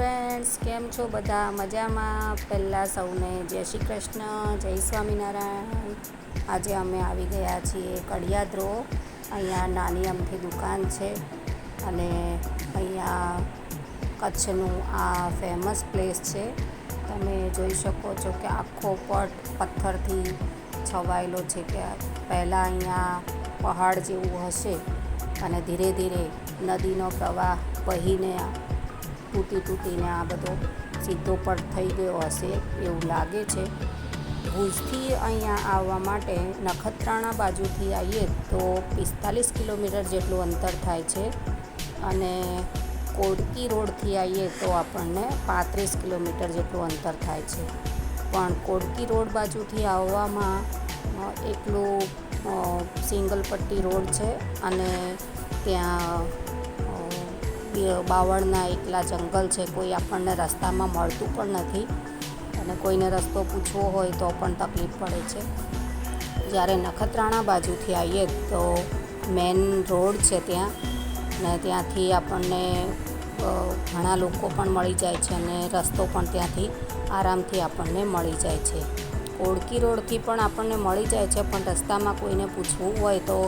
Friends, કેમ છો બધા? મજામાં? પહેલાં સૌને જય શ્રી કૃષ્ણ, જય સ્વામિનારાયણ. આજે અમે આવી ગયા છીએ કડિયાદ રોડ. અહીંયા નાની અમથી દુકાન છે અને અહીંયા કચ્છનું આ ફેમસ પ્લેસ છે. તમે જોઈ શકો છો કે આખો પથ્થરથી છવાયેલો છે કે પહેલાં અહીંયા પહાડ જેવું હશે અને ધીરે ધીરે નદીનો પ્રવાહ વહીને તૂટીને આ બધો સીધો પટ થઈ ગયો હશે એવું લાગે છે. ભુજથી અહીંયા આવવા માટે નખત્રાણા બાજુથી આવીએ તો 45 કિલોમીટર જેટલું અંતર થાય છે અને કોડકી રોડથી આવીએ તો આપણને 35 કિલોમીટર જેટલું અંતર થાય છે. પણ કોડકી રોડ બાજુથી આવવામાં એકલું સિંગલ પટ્ટી રોડ છે અને ત્યાં બાવળના એકલા જંગલ છે. કોઈ આપણને રસ્તામાં મળતું પણ નથી અને કોઈને રસ્તો પૂછવો હોય તો પણ તકલીફ પડે છે. જ્યારે નખત્રાણા બાજુથી આવીએ તો મેન રોડ છે ત્યાં ને ત્યાંથી આપણને ઘણા લોકો પણ મળી જાય છે અને રસ્તો પણ ત્યાંથી આરામથી આપણને મળી જાય છે. કોડકી રોડથી પણ આપણને મળી જાય છે પણ રસ્તામાં કોઈને પૂછવું હોય તો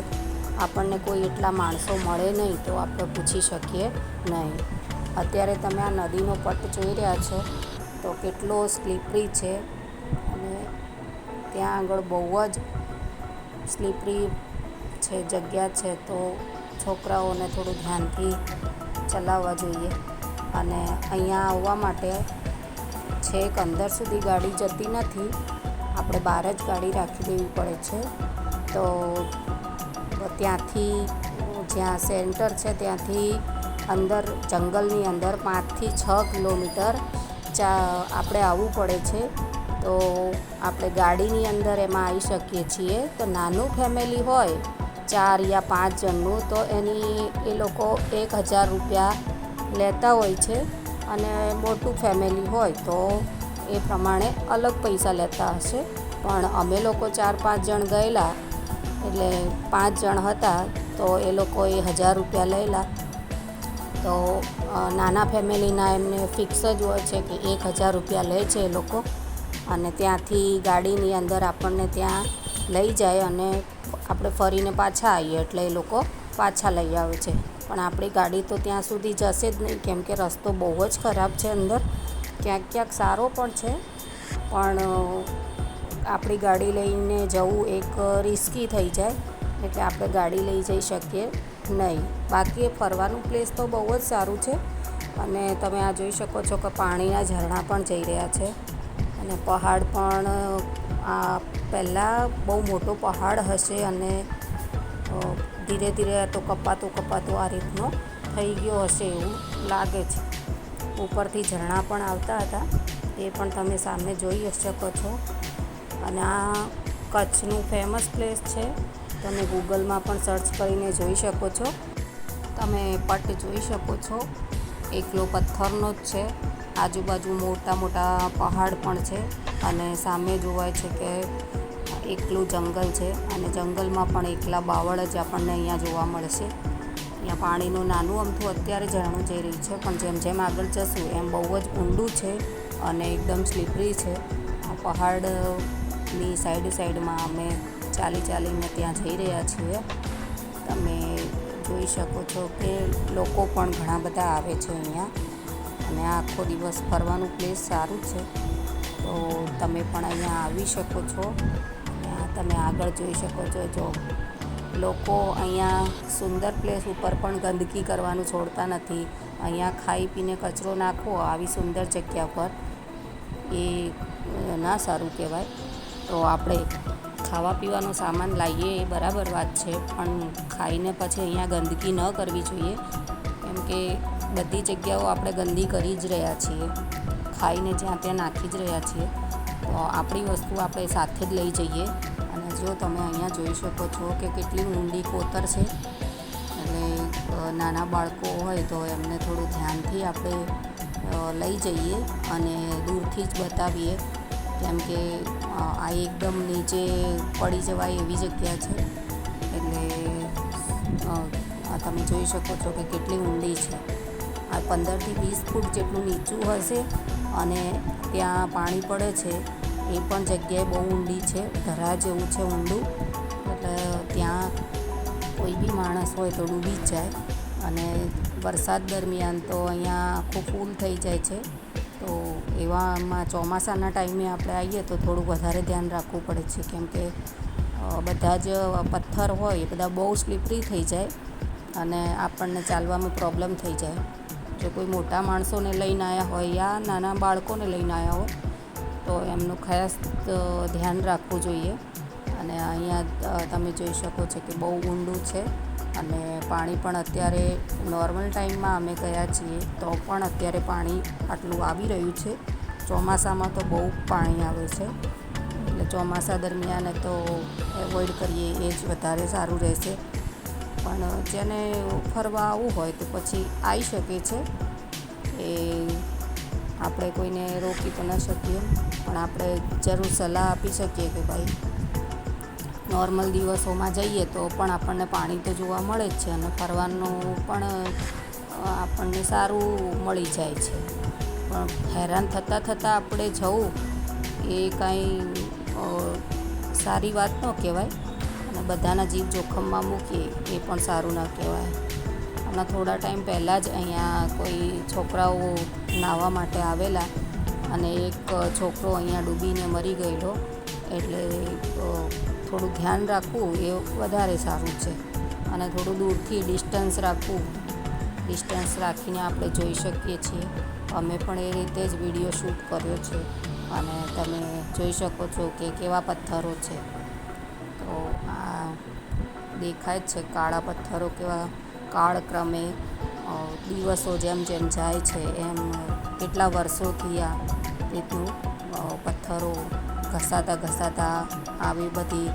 આપણને કોઈ એટલા માણસો મળે નહીં તો આપણે પૂછી શકીએ નહીં. અત્યારે તમે આ નદીનો પટ જોઈ રહ્યા છો તો કેટલો સ્લીપરી છે અને ત્યાં આગળ બહુ જ સ્લીપરી છે જગ્યા છે, તો છોકરાઓને થોડું ધ્યાનથી ચલાવવા જોઈએ. અને અહીંયા આવવા માટે છેક અંદર સુધી ગાડી જતી નથી, આપણે બહાર જ ગાડી રાખી દેવી પડે છે. તો ત્યાંથી જ્યાં સેન્ટર છે ત્યાંથી અંદર જંગલની અંદર 5 થી 6 કિલોમીટર આપણે આવવું પડે છે. તો આપણે ગાડીની અંદર એમાં આવી શકીએ છીએ. તો નાનું ફેમિલી હોય 4 યા 5 જણનું તો એ લોકો 1000 રૂપિયા લેતા હોય છે અને મોટું ફેમિલી હોય તો એ પ્રમાણે અલગ પૈસા લેતા હશે. પણ અમે લોકો 4-5 જણ ગયેલા એટલે 5 જણ હતા તો એ લોકોએ 1000 રૂપિયા લેલા. તો નાના ફેમિલીના એમને ફિક્સ જ હોય છે કે 1000 રૂપિયા લે છે એ લોકો અને ત્યાંથી ગાડીની અંદર આપણને ત્યાં લઈ જાય અને આપણે ફરીને પાછા આવીએ એટલે એ લોકો પાછા લઈ આવે છે. પણ આપણી ગાડી તો ત્યાં સુધી જશે જ નહીં કેમ કે રસ્તો બહુ જ ખરાબ છે. અંદર ક્યાંક સારો પણ છે પણ આપણી ગાડી લઈને જવું એક રિસ્કી થઈ જાય એટલે આપણે ગાડી લઈ જઈ શકીએ નહીં. બાકી ફરવાનું પ્લેસ તો બહુ જ સારું છે અને તમે આ જોઈ શકો છો કે પાણીના ઝરણા પણ જઈ રહ્યા છે અને પહાડ પણ આ પહેલાં બહુ મોટો પહાડ હશે અને ધીરે ધીરે તો કપાતો આ રીતનો થઈ ગયો હશે એવું લાગે છે. ઉપરથી ઝરણા પણ આવતા હતા એ પણ તમે સામે જોઈ શકો છો. અને આ કચ્છનું ફેમસ પ્લેસ છે. તમે ગૂગલમાં પણ સર્ચ કરીને જોઈ શકો છો. તમે પટ જોઈ શકો છો, એકલો પથ્થરનો જ છે. આજુબાજુ મોટા પહાડ પણ છે અને સામે જોવાય છે કે એકલું જંગલ છે અને જંગલમાં પણ એકલા બાવળ જ આપણને અહીંયા જોવા મળશે. અહીંયા પાણીનું નાનું અમથું અત્યારે ઝરણું જઈ રહ્યું છે પણ જેમ જેમ આગળ જશું એમ બહુ જ ઊંડું છે અને એકદમ સ્લીપરી છે. આ પહાડની સાઈડમાં અમે ચાલીને ત્યાં જઈ રહ્યા છીએ. તમે જોઈ શકો છો કે લોકો પણ ઘણા બધા આવે છે અહીંયા અને આ આખો દિવસ ફરવાનું પ્લેસ સારું છે. તો તમે પણ અહીંયા આવી શકો છો. તમે આગળ જોઈ શકો છો જો લોકો અહીંયા સુંદર પ્લેસ ઉપર પણ ગંદકી કરવાનું છોડતા નથી. અહીંયા ખાઈ પીને કચરો નાખવો આવી સુંદર જગ્યા પર એ ના સારું કહેવાય. તો આપણે ખાવા પીવાનો સામાન લાવીએ એ બરાબર વાત છે પણ ખાઈને પછી અહીંયા ગંદકી ન કરવી જોઈએ કેમ કે બધી જગ્યાઓ આપણે ગંદી કરી જ રહ્યા છીએ, ખાઈને જ્યાં ત્યાં નાખી જ રહ્યા છીએ. તો આપણી વસ્તુ આપણે સાથે જ લઈ જઈએ. અને જો તમે અહીંયા જોઈ શકો છો કે કેટલી ઊંડી કોતર છે એટલે નાના બાળકો હોય તો એમને થોડું ધ્યાનથી આપણે લઈ જઈએ અને દૂરથી જ બતાવીએ કેમ કે આ એકદમ નીચે પડી જવાય એવી જગ્યા છે. એટલે તમે જોઈ શકો છો કે કેટલી ઊંડી છે આ 15-20 ફૂટ જેટલું નીચું હશે અને ત્યાં પાણી પડે છે. એ પણ જગ્યાએ બહુ ઊંડી છે, ધરા જેવું છે ઊંડું, એટલે ત્યાં કોઈ બી માણસ હોય તો ડૂબી જ જાય. અને વરસાદ દરમિયાન તો અહીંયા આખું ફૂલ થઈ જાય છે. તો એવામાં ચોમાસાના ટાઈમે આપણે આવીએ તો થોડું વધારે ધ્યાન રાખવું પડે છે, કેમ કે બધા જ પથ્થર હોય એ બધા બહુ સ્લીપરી થઈ જાય અને આપણને ચાલવામાં પ્રોબ્લેમ થઈ જાય. જો કોઈ મોટા માણસોને લઈને આવ્યા હોય યા નાના બાળકોને લઈને આવ્યા હોય તો એમનું ખાસ ધ્યાન રાખવું જોઈએ. અને અહીંયા તમે જોઈ શકો છો કે બહુ ઊંડું છે અને પાણી પણ અત્યારે નોર્મલ ટાઈમમાં અમે ગયા છીએ તો પણ અત્યારે પાણી આટલું આવી રહ્યું છે. ચોમાસામાં તો બહુ પાણી આવે છે, એટલે ચોમાસા દરમિયાન તો એવોઈડ કરીએ એ જ વધારે સારું રહેશે. પણ જેને ફરવા આવવું હોય તો પછી આવી શકે છે. એ આપણે કોઈને રોકી તો ન શકીએ, પણ આપણે જરૂર સલાહ આપી શકીએ કે ભાઈ નોર્મલ દિવસોમાં જઈએ તો પણ આપણને પાણી તો જોવા મળે જ છે અને ફરવાનું પણ આપણને સારું મળી જાય છે. પણ હેરાન થતાં આપણે જવું એ કાંઈ સારી વાત ન કહેવાય અને બધાના જીવ જોખમમાં મૂકીએ એ પણ સારું ન કહેવાય. હમણાં થોડા ટાઈમ પહેલાં જ અહીંયા કોઈ છોકરાઓ નાહવા માટે આવેલા અને એક છોકરો અહીંયા ડૂબીને મરી ગયેલો, એટલે થોડું ધ્યાન રાખવું એ વધારે સારું છે. અને થોડું દૂરથી ડિસ્ટન્સ રાખીને આપણે જોઈ શકીએ છીએ. અમે પણ એ રીતે જ વિડીયો શૂટ કર્યો છે અને તમે જોઈ શકો છો કે કેવા પથ્થરો છે. તો આ દેખાય જ છે કાળા પથ્થરો કેવા કાળક્રમે દિવસો જેમ જેમ જાય છે એમ કેટલા વર્ષોથી આ રીતનું પથ્થરો ઘસાતા આવી બધી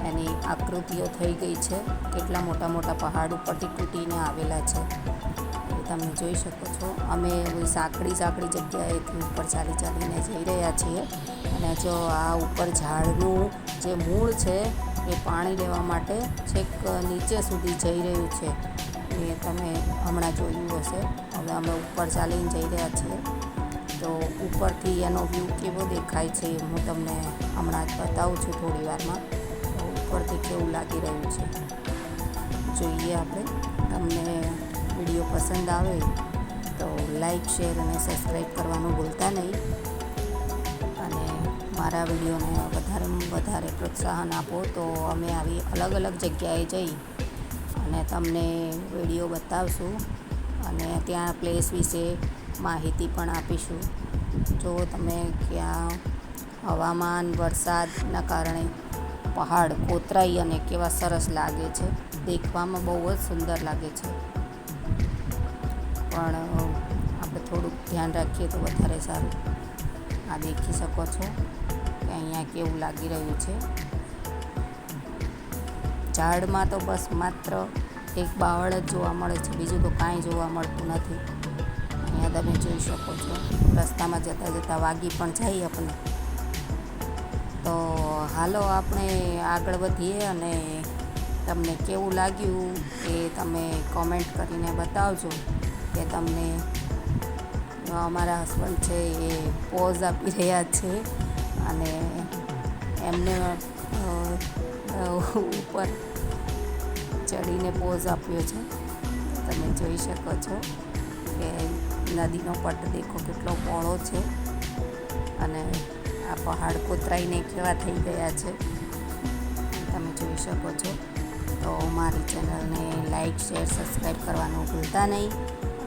એની આકૃતિઓ થઈ ગઈ છે. કેટલા મોટા મોટા પહાડ ઉપરથી તૂટીને આવેલા છે એ તમે જોઈ શકો છો. અમે સાંકડી જગ્યાએથી ઉપર ચાલીને જઈ રહ્યા છીએ અને જો આ ઉપર ઝાડનું જે મૂળ છે એ પાણી લેવા માટે છેક નીચે સુધી જઈ રહ્યું છે, એ તમે હમણાં જોયું હશે. હવે અમે ઉપર ચાલીને જઈ રહ્યા છીએ તો ઉપરથી એનો વ્યૂ કેવો દેખાય છે હું તમને હમણાં જ બતાવું છું થોડી વારમાં. ઉપરથી કેવું લાગી રહ્યું છે જોઈએ આપણે. તમને વિડીયો પસંદ આવે તો લાઈક, શેર અને સબસ્ક્રાઈબ કરવાનું ભૂલતા નહીં. અને મારા વિડીયોને વધારે પ્રોત્સાહન આપો તો અમે આવી અલગ જગ્યાએ જઈ અને તમને વિડીયો બતાવશું અને ત્યાં પ્લેસ વિશે માહિતી પણ આપીશું. જો તમે ક્યાં હવામાન વરસાદના કારણે પહાડ કોતરાઈ અને કેવા સરસ લાગે છે, દેખવામાં બહુ જ સુંદર લાગે છે. પણ આપણે થોડુંક ધ્યાન રાખીએ તો વધારે સારું. આ દેખી શકો છો કે અહીંયા કેવું લાગી રહ્યું છે. ઝાડમાં તો બસ માત્ર એક બાવળ જ જોવા મળે છે, બીજું તો કાંઈ જોવા મળતું નથી. અહીંયા તમે જોઈ શકો છો રસ્તામાં જતાં વાગી પણ જાય આપણને. તો હાલો આપણે આગળ વધીએ અને તમને કેવું લાગ્યું એ તમે કોમેન્ટ કરીને બતાવજો. કે તમને અમારા હસબન્ડ છે એ પોઝ આપી રહ્યા છે અને એમને ઉપર ચડીને પોઝ આપ્યો છે. તમે જોઈ શકો છો કે નદીનો પટ દેખો કેટલો પહોળો છે અને આ પહાડ કોતરાઈને કેવા થઈ ગયા છે તમે જોઈ શકો છો. તો મારી ચેનલને લાઈક, શેર, સબસ્ક્રાઈબ કરવાનું ભૂલતા નહીં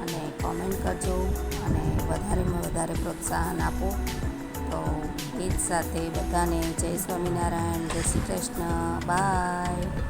અને કોમેન્ટ કરજો અને વધારેમાં વધારે પ્રોત્સાહન આપો. તો એ જ સાથે બધાને જય સ્વામિનારાયણ, જય શ્રી કૃષ્ણ, બાય.